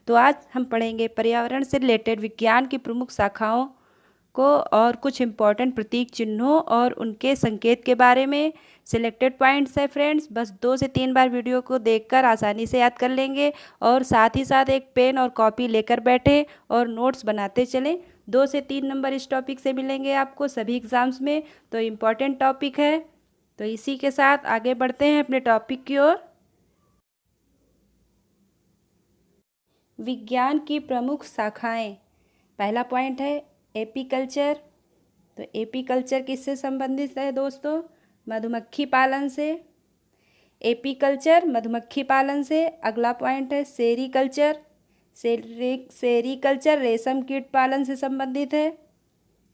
तो आज हम पढ़ेंगे पर्यावरण से रिलेटेड विज्ञान की प्रमुख शाखाओं को और कुछ इम्पॉर्टेंट प्रतीक चिन्हों और उनके संकेत के बारे में। सिलेक्टेड पॉइंट्स है फ्रेंड्स, बस 2 से 3 बार वीडियो को देखकर आसानी से याद कर लेंगे और साथ ही साथ एक पेन और कॉपी लेकर बैठें और नोट्स बनाते चलें। 2 से 3 नंबर इस टॉपिक से मिलेंगे आपको सभी एग्ज़ाम्स में, तो इम्पॉर्टेंट टॉपिक है। तो इसी के साथ आगे बढ़ते हैं अपने टॉपिक की ओर। विज्ञान की प्रमुख शाखाएं। पहला पॉइंट है एपीकल्चर। तो एपीकल्चर किससे संबंधित है दोस्तों? मधुमक्खी पालन से। एपीकल्चर मधुमक्खी पालन से। अगला पॉइंट है सेरीकल्चर। सेरीकल्चर रेशम कीट पालन से संबंधित है।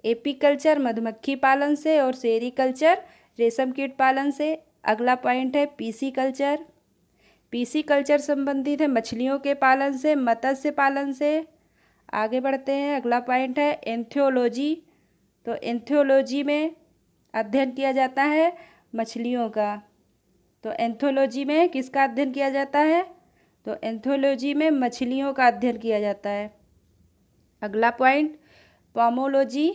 एपीकल्चर मधुमक्खी पालन से और सेरीकल्चर रेशम कीट पालन से। अगला पॉइंट है पीसीकल्चर। पीसीकल्चर संबंधित है मछलियों के पालन से, मत्स्य पालन से। आगे बढ़ते हैं, अगला पॉइंट है एंथियोलॉजी। तो एंथियोलॉजी में अध्ययन किया जाता है मछलियों का। तो एंथियोलॉजी में किसका अध्ययन किया जाता है? तो एंथियोलॉजी में मछलियों का अध्ययन किया जाता है। अगला पॉइंट पोमोलॉजी।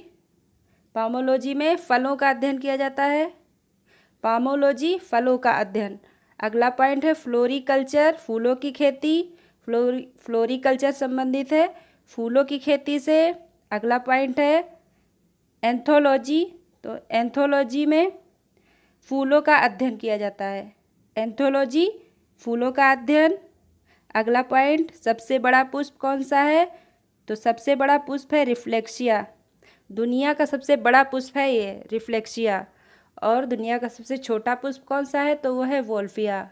पोमोलॉजी में फलों का अध्ययन किया जाता है। पोमोलॉजी फलों का अध्ययन। अगला पॉइंट है फ्लोरीकल्चर, फूलों की खेती। फ्लोरीकल्चर संबंधित है फूलों की खेती से। अगला पॉइंट है एंथोलॉजी। तो एंथोलॉजी में फूलों का अध्ययन किया जाता है। एंथोलॉजी फूलों का अध्ययन। अगला पॉइंट सबसे बड़ा पुष्प कौन सा है? तो सबसे बड़ा पुष्प है रिफ्लेक्सिया। दुनिया का सबसे बड़ा पुष्प है ये रिफ्लेक्सिया। और दुनिया का सबसे छोटा पुष्प कौन सा है? तो वो है वोल्फिया।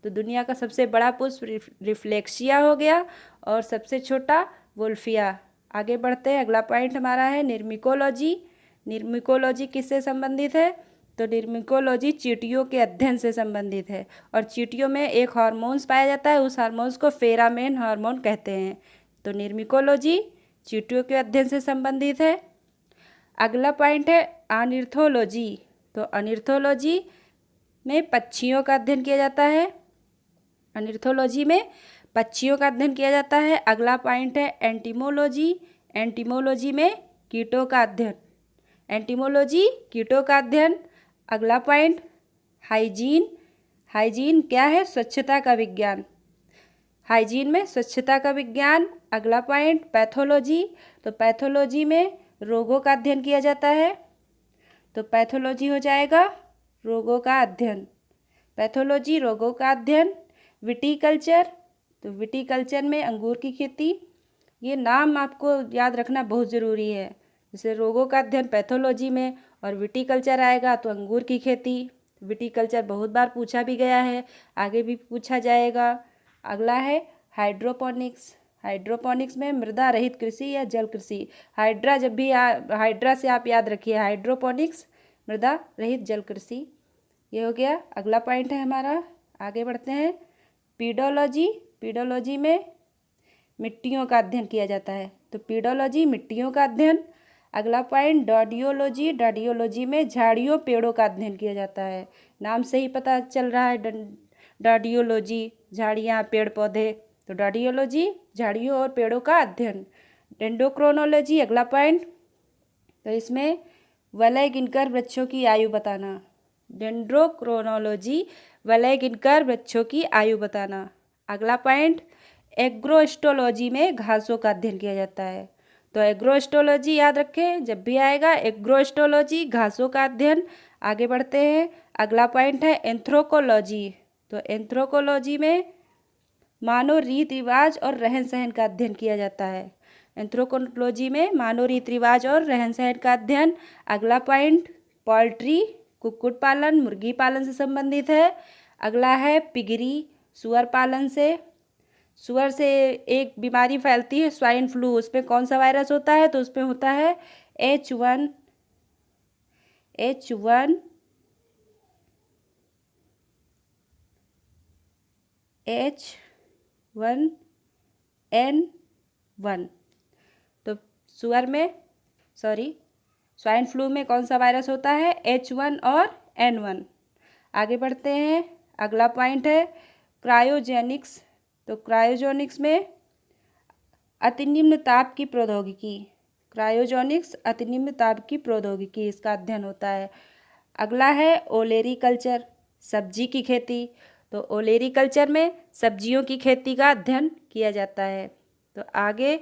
तो दुनिया का सबसे बड़ा पुष्प रिफ्लेक्सिया हो गया और सबसे छोटा वोल्फिया। आगे बढ़ते हैं, अगला पॉइंट हमारा है निर्मिकोलॉजी। निर्मिकोलॉजी किससे संबंधित है? तो निर्मिकोलॉजी चींटियों के अध्ययन से संबंधित है और चींटियों में एक हार्मोन्स पाया जाता है, उस हार्मोन्स को फेरामेन हार्मोन कहते हैं। तो निर्मिकोलॉजी चींटियों के अध्ययन से संबंधित है। अगला पॉइंट है ऑर्निथोलॉजी। तो ऑर्निथोलॉजी में पक्षियों का अध्ययन किया जाता है। ऑर्निथोलॉजी में पक्षियों का अध्ययन किया जाता है। अगला पॉइंट है एंटीमोलॉजी। एंटीमोलॉजी में कीटों का अध्ययन। एंटीमोलॉजी कीटों का अध्ययन। अगला पॉइंट हाइजीन। हाइजीन क्या है? स्वच्छता का विज्ञान। हाइजीन में स्वच्छता का विज्ञान। अगला पॉइंट पैथोलॉजी। तो पैथोलॉजी में रोगों का अध्ययन किया जाता है। तो पैथोलॉजी हो जाएगा रोगों का अध्ययन। पैथोलॉजी रोगों का अध्ययन। विटीकल्चर। तो विटीकल्चर में अंगूर की खेती। ये नाम आपको याद रखना बहुत ज़रूरी है। जैसे रोगों का अध्ययन पैथोलॉजी में और विटीकल्चर आएगा तो अंगूर की खेती। विटीकल्चर बहुत बार पूछा भी गया है, आगे भी पूछा जाएगा। अगला है हाइड्रोपोनिक्स। हाइड्रोपोनिक्स में मृदा रहित कृषि या जल कृषि। हाइड्रा जब भी हाइड्रा से आप याद रखिए, हाइड्रोपोनिक्स मृदा रहित जल कृषि। ये हो गया। अगला पॉइंट है हमारा, आगे बढ़ते हैं पीडोलॉजी। पीडोलॉजी में मिट्टियों का अध्ययन किया जाता है। तो पीडोलॉजी मिट्टियों का अध्ययन। अगला पॉइंट डॉडियोलॉजी। डॉडियोलॉजी में झाड़ियों पेड़ों का अध्ययन किया जाता है। नाम से ही पता चल रहा है डॉडियोलॉजी, झाड़ियाँ पेड़ पौधे। तो डॉडियोलॉजी झाड़ियों और पेड़ों का अध्ययन। डेंड्रोक्रोनोलॉजी अगला पॉइंट। तो इसमें वलय गिनकर वृक्षों की आयु बताना। डेंड्रोक्रोनोलॉजी वलय गिनकर वृक्षों की आयु बताना। अगला पॉइंट एग्रोस्टोलॉजी में घासों का अध्ययन किया जाता है। तो एग्रोस्टोलॉजी याद रखें, जब भी आएगा एग्रोस्टोलॉजी घासों का अध्ययन। आगे बढ़ते हैं, अगला पॉइंट है एंथ्रोपोलॉजी। तो एंथ्रोपोलॉजी में मानव रीति रिवाज और रहन सहन का अध्ययन किया जाता है। एंथ्रोपोलॉजी में मानव रीति रिवाज और रहन सहन का अध्ययन। अगला पॉइंट पोल्ट्री, कुक्कुट पालन, मुर्गी पालन से संबंधित है। अगला है पिगरी, सुअर पालन से। सुअर से एक बीमारी फैलती है स्वाइन फ्लू, उसमें कौन सा वायरस होता है? तो उसमें होता है H1N1 तो सुअर में स्वाइन फ्लू में कौन सा वायरस होता है? H1 और N1। आगे बढ़ते हैं, अगला पॉइंट है क्रायोजेनिक्स। तो क्रायोजेनिक्स में अति निम्न ताप की प्रौद्योगिकी, क्रायोजेनिक्स अति निम्न ताप की प्रौद्योगिकी, इसका अध्ययन होता है। अगला है ओलेरी कल्चर, सब्जी की खेती। तो ओलेरी कल्चर में सब्जियों की खेती का अध्ययन किया जाता है। तो आगे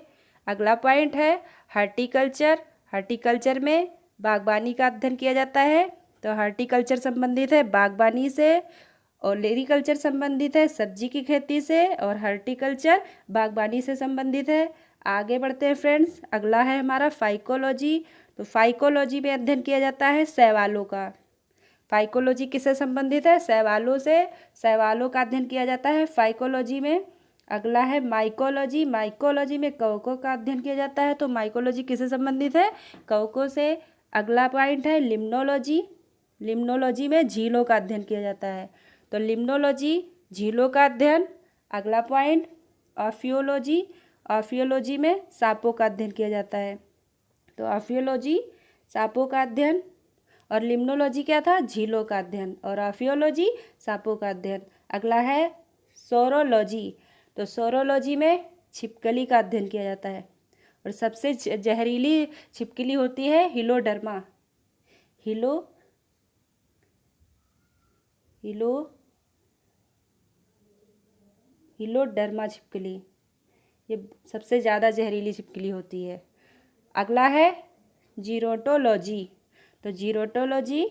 अगला पॉइंट है हार्टिकल्चर। हार्टिकल्चर में बागवानी का अध्ययन किया जाता है। तो हार्टिकल्चर संबंधित है बागवानी से, ओलेरी कल्चर संबंधित है सब्जी की खेती से, और हार्टिकल्चर बागवानी से संबंधित है। आगे बढ़ते हैं फ्रेंड्स, अगला है हमारा फाइकोलॉजी। तो फाइकोलॉजी में अध्ययन किया जाता है शैवालों का। फाइकोलॉजी किससे संबंधित है? शैवालों से। शैवालों का अध्ययन किया जाता है फाइकोलॉजी में। अगला है माइकोलॉजी। माइकोलॉजी में कवकों का अध्ययन किया जाता है। तो माइकोलॉजी किससे संबंधित है? कवकों से। अगला पॉइंट है लिम्नोलॉजी। लिम्नोलॉजी में झीलों का अध्ययन किया जाता है। तो लिम्नोलॉजी झीलों का अध्ययन। अगला पॉइंट ऑफियोलॉजी। ऑफियोलॉजी में सांपों का अध्ययन किया जाता है। तो ऑफियोलॉजी सांपों का अध्ययन, और लिम्नोलॉजी क्या था? झीलों का अध्ययन, और ऑफियोलॉजी सांपों का अध्ययन। अगला है सोरोलॉजी। तो सोरोलॉजी में छिपकली का अध्ययन किया जाता है, और सबसे जहरीली छिपकली होती है हिलोडर्मा। हिलोडर्मा छिपकली, ये सबसे ज़्यादा जहरीली छिपकली होती है। अगला है जीरोटोलॉजी। तो जीरोटोलॉजी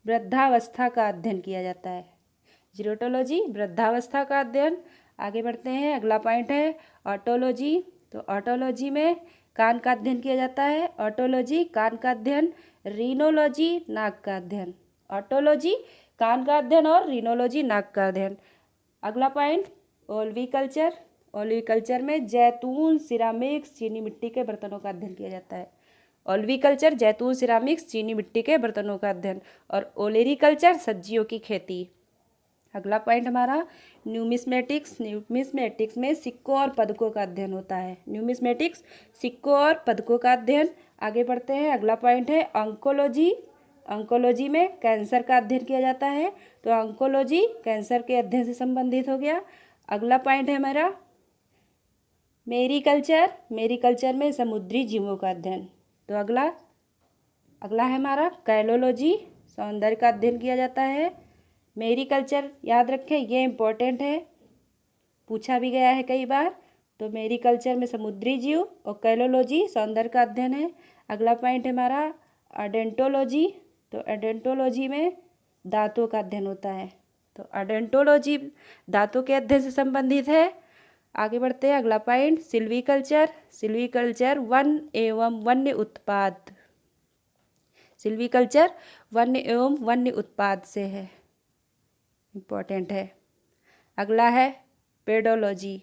वृद्धावस्था का अध्ययन किया जाता है। जीरोटोलॉजी वृद्धावस्था का अध्ययन। आगे बढ़ते हैं, अगला पॉइंट है ऑटोलॉजी। तो ऑटोलॉजी में कान का अध्ययन किया जाता है। ऑटोलॉजी कान का अध्ययन। रीनोलॉजी नाक का अध्ययन। ऑटोलॉजी कान का अध्ययन और रीनोलॉजी नाक का अध्ययन। अगला पॉइंट ओल्वीकल्चर। ओल्वीकल्चर में जैतून, सिरामिक्स, चीनी मिट्टी के बर्तनों का अध्ययन किया जाता है। ओल्वीकल्चर जैतून, सिरामिक्स, चीनी मिट्टी के बर्तनों का अध्ययन, और ओलेरीकल्चर सब्जियों की खेती। अगला पॉइंट हमारा न्यूमिस्मेटिक्स। न्यूमिस्मेटिक्स में सिक्कों और पदकों का अध्ययन होता है। न्यूमिस्मेटिक्स सिक्कों और पदकों का अध्ययन। आगे बढ़ते हैं, अगला पॉइंट है ऑन्कोलॉजी। ऑन्कोलॉजी में कैंसर का अध्ययन किया जाता है। तो ऑन्कोलॉजी कैंसर के अध्ययन से संबंधित हो गया। अगला पॉइंट है हमारा मेरीकल्चर। मेरीकल्चर में समुद्री जीवों का अध्ययन। तो अगला है हमारा कैलोलॉजी। सौंदर्य का अध्ययन किया जाता है। मेरीकल्चर याद रखें, ये इम्पोर्टेंट है, पूछा भी गया है कई बार। तो मेरीकल्चर में समुद्री जीव, और कैलोलॉजी सौंदर्य का अध्ययन है। अगला पॉइंट है हमारा एडेंटोलॉजी। तो एडेंटोलॉजी में दांतों का अध्ययन होता है। तो एडेंटोलॉजी दांतों के अध्ययन से संबंधित है। आगे बढ़ते हैं, अगला पॉइंट सिल्वीकल्चर। सिल्वीकल्चर वन एवं वन्य उत्पाद। सिल्वीकल्चर वन्य एवं वन्य उत्पाद से है, इम्पोर्टेंट है। अगला है पेडोलॉजी।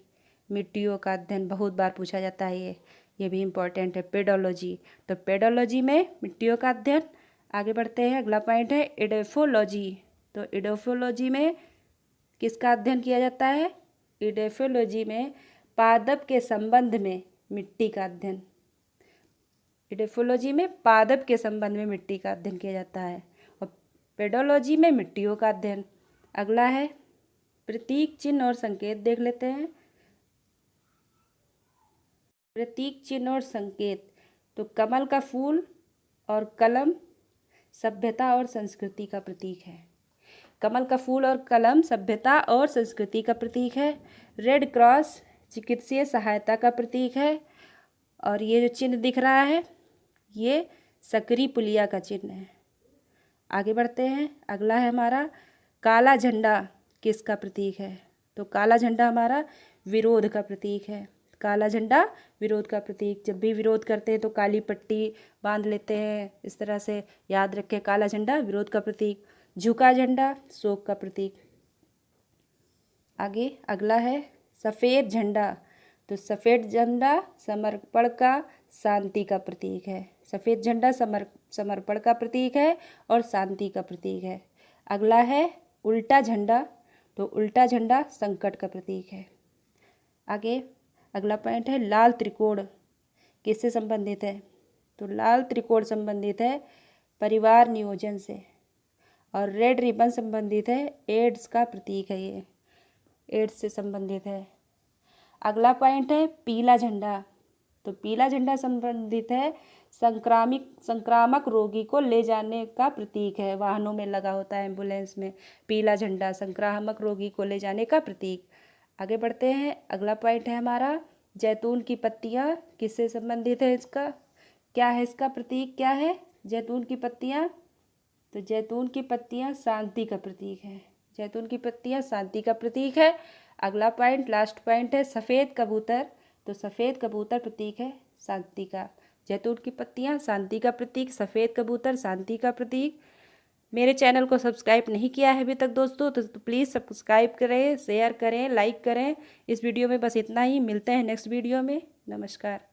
मिट्टियों का अध्ययन, बहुत बार पूछा जाता है ये भी इम्पोर्टेंट है पेडोलॉजी। तो पेडोलॉजी में मिट्टियों का अध्ययन। आगे बढ़ते हैं, अगला पॉइंट है इडेफोलॉजी। तो इडेफोलॉजी में किसका अध्ययन किया जाता है? इडेफोलॉजी में पादप के संबंध में मिट्टी का अध्ययन। इडेफोलॉजी में पादप के संबंध में मिट्टी का अध्ययन किया जाता है, और पेडोलॉजी में मिट्टियों का अध्ययन। अगला है प्रतीक, चिन्ह और संकेत देख लेते हैं। प्रतीक, चिन्ह और संकेत। तो कमल का फूल और कलम सभ्यता और संस्कृति का प्रतीक है। कमल का फूल और कलम सभ्यता और संस्कृति का प्रतीक है। रेड क्रॉस चिकित्सीय सहायता का प्रतीक है, और ये जो चिन्ह दिख रहा है ये सकरी पुलिया का चिन्ह है। आगे बढ़ते हैं, अगला है हमारा काला झंडा किसका प्रतीक है? तो काला झंडा हमारा विरोध का प्रतीक है। काला झंडा विरोध का प्रतीक। जब भी विरोध करते हैं तो काली पट्टी बांध लेते हैं, इस तरह से याद रखें, काला झंडा विरोध का प्रतीक। झुका झंडा शोक का प्रतीक। आगे अगला है सफ़ेद झंडा। तो सफ़ेद झंडा समर्पण का, शांति का प्रतीक है। सफ़ेद झंडा समर्पण का प्रतीक है और शांति का प्रतीक है। अगला है उल्टा झंडा। तो उल्टा झंडा संकट का प्रतीक है। आगे अगला पॉइंट है लाल त्रिकोण किससे संबंधित है? तो लाल त्रिकोण संबंधित है परिवार नियोजन से, और रेड रिबन संबंधित है एड्स का प्रतीक है, ये एड्स से संबंधित है। अगला पॉइंट है पीला झंडा। तो पीला झंडा संबंधित है संक्रामक रोगी को ले जाने का प्रतीक है। वाहनों में लगा होता है, एम्बुलेंस में पीला झंडा संक्रामक रोगी को ले जाने का प्रतीक। आगे बढ़ते हैं। अगला पॉइंट है हमारा जैतून की पत्तियाँ। किससे संबंधित है इसका, क्या है इसका प्रतीक, क्या है जैतून की पत्तियाँ? तो जैतून की पत्तियाँ शांति का प्रतीक है। जैतून की पत्तियाँ शांति का प्रतीक है। अगला पॉइंट, लास्ट पॉइंट है सफ़ेद कबूतर। तो सफ़ेद कबूतर प्रतीक है शांति का। जैतून की पत्तियाँ शांति का प्रतीक, सफ़ेद कबूतर शांति का प्रतीक। मेरे चैनल को सब्सक्राइब नहीं किया है अभी तक दोस्तों, तो प्लीज़ सब्सक्राइब करें, शेयर करें, लाइक करें। इस वीडियो में बस इतना ही। मिलते हैं नेक्स्ट वीडियो में। नमस्कार।